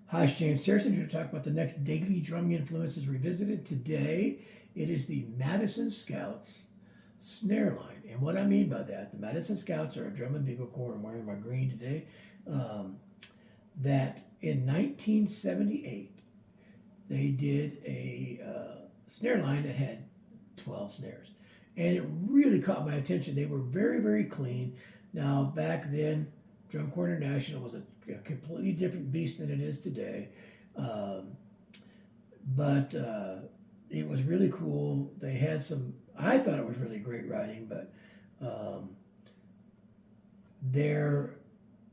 Hi, it's James Harrison here to talk about the next daily drumming influences revisited. Today, it is the Madison Scouts snare line. And what I mean by that, the Madison Scouts are a drum and bugle corps. I'm wearing my green today. Um, that in 1978, they did a snare line that had 12 snares. And it really caught my attention. They were very, very clean. Now, back then, Drum Corps International was a completely different beast than it is today. Um, but it was really cool. They had I thought it was really great writing, but um, their,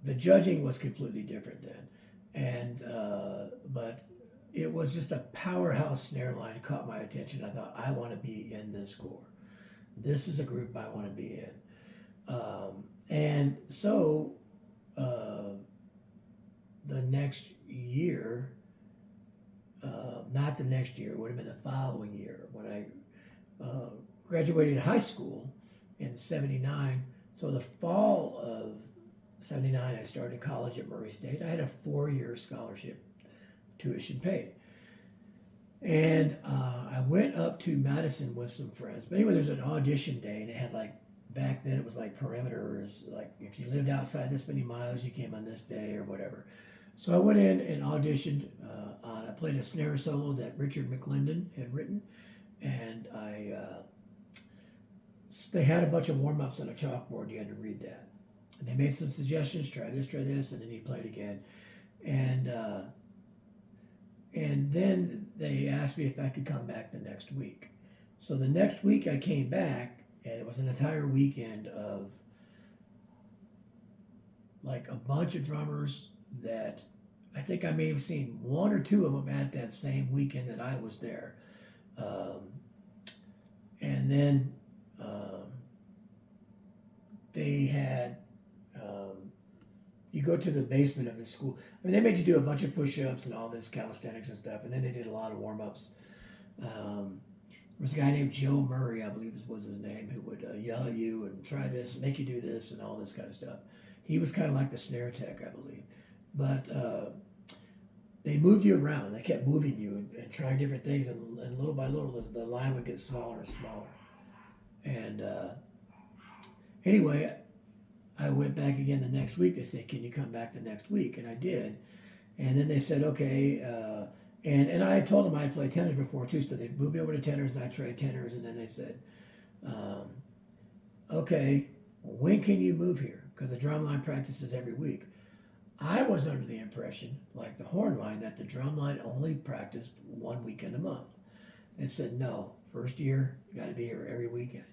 the judging was completely different then. But it was just a powerhouse snare line that caught my attention. I thought, I want to be in this corps. This is a group I want to be in. And so uh, the next year, not the next year, it would have been the following year when I graduated high school in '79. So the fall of '79, I started college at Murray State. I had a 4-year scholarship, tuition paid. And I went up to Madison with some friends. But anyway, there's an audition day, and it had like, back then it was like perimeters, like if you lived outside this many miles, you came on this day or whatever. So I went in and auditioned I played a snare solo that Richard McClendon had written, and they had a bunch of warm ups on a chalkboard. You had to read that, and they made some suggestions. Try this, and then you played again, and uh, and then they asked me if I could come back the next week. So the next week I came back, and it was an entire weekend of like a bunch of drummers that I think I may have seen one or two of them at that same weekend that I was there. Um, and then they had, you go to the basement of the school. I mean, they made you do a bunch of push ups and all this calisthenics and stuff, and then they did a lot of warm ups. There was a guy named Joe Murray, I believe was his name, who would yell at you and try this and make you do this and all this kind of stuff. He was kind of like the snare tech, I believe. But they moved you around. They kept moving you and trying different things, and little by little, the line would get smaller and smaller. And anyway, I went back again the next week. They said, "Can you come back the next week?" And I did. And then they said, "Okay." And I had told them I'd played tenors before too, so they moved me over to tenors, and I tried tenors. And then they said, um, "Okay, when can you move here? Because the drum line practices every week." I was under the impression, like the horn line, that the drum line only practiced one weekend a month. They said, "No, first year you got to be here every weekend."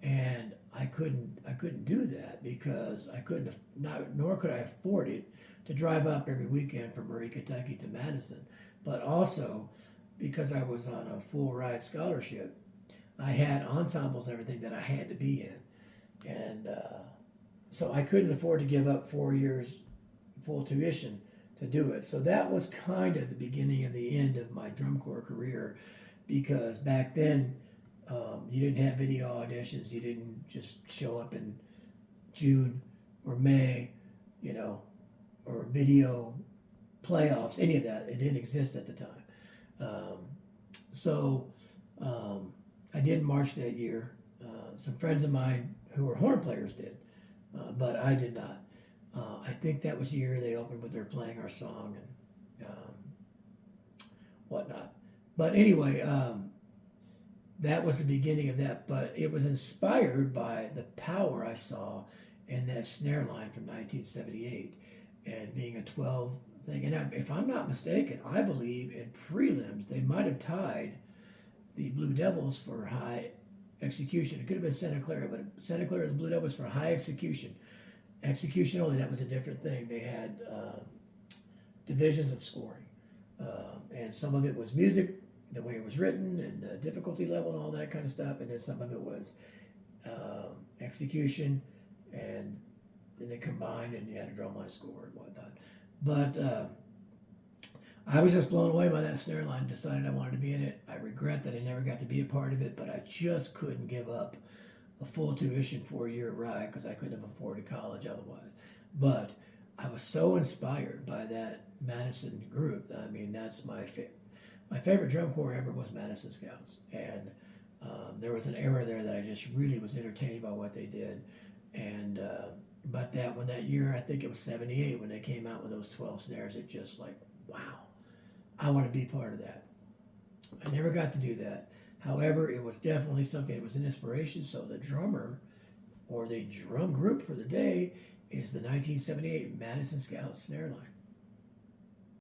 And I couldn't do that because I couldn't not nor could I afford it to drive up every weekend from Murray, Kentucky to Madison. But also because I was on a full ride scholarship, I had ensembles and everything that I had to be in, and so I couldn't afford to give up 4 years full tuition to do it. So that was kind of the beginning of the end of my drum corps career, because back then you didn't have video auditions. You didn't just show up in June or May, you know, or video playoffs, any of that. It didn't exist at the time. Um, so I did march that year. Some friends of mine who were horn players did, but I did not. I think that was the year they opened with their playing our song and whatnot. But anyway, that was the beginning of that. But it was inspired by the power I saw in that snare line from 1978 and being a 12 thing. And if I'm not mistaken, I believe in prelims they might have tied the Blue Devils for high execution. It could have been Santa Clara, but Santa Clara, the Blue Devils for high execution. Execution only, that was a different thing. They had divisions of scoring, and some of it was music, the way it was written, and the difficulty level, and all that kind of stuff. And then some of it was execution, and then they combined, and you had a drumline score and whatnot. But I was just blown away by that snare line and decided I wanted to be in it. I regret that I never got to be a part of it, but I just couldn't give up a full tuition 4-year ride because I couldn't have afforded college otherwise. But I was so inspired by that Madison group. I mean, that's my favorite drum corps ever was Madison Scouts, and there was an era there that I just really was entertained by what they did, and but that when that year, I think it was '78 when they came out with those 12 snares, it just like, wow, I want to be part of that. I never got to do that. However, it was definitely something. It was an inspiration. So the drummer or the drum group for the day is the 1978 Madison Scout snare line.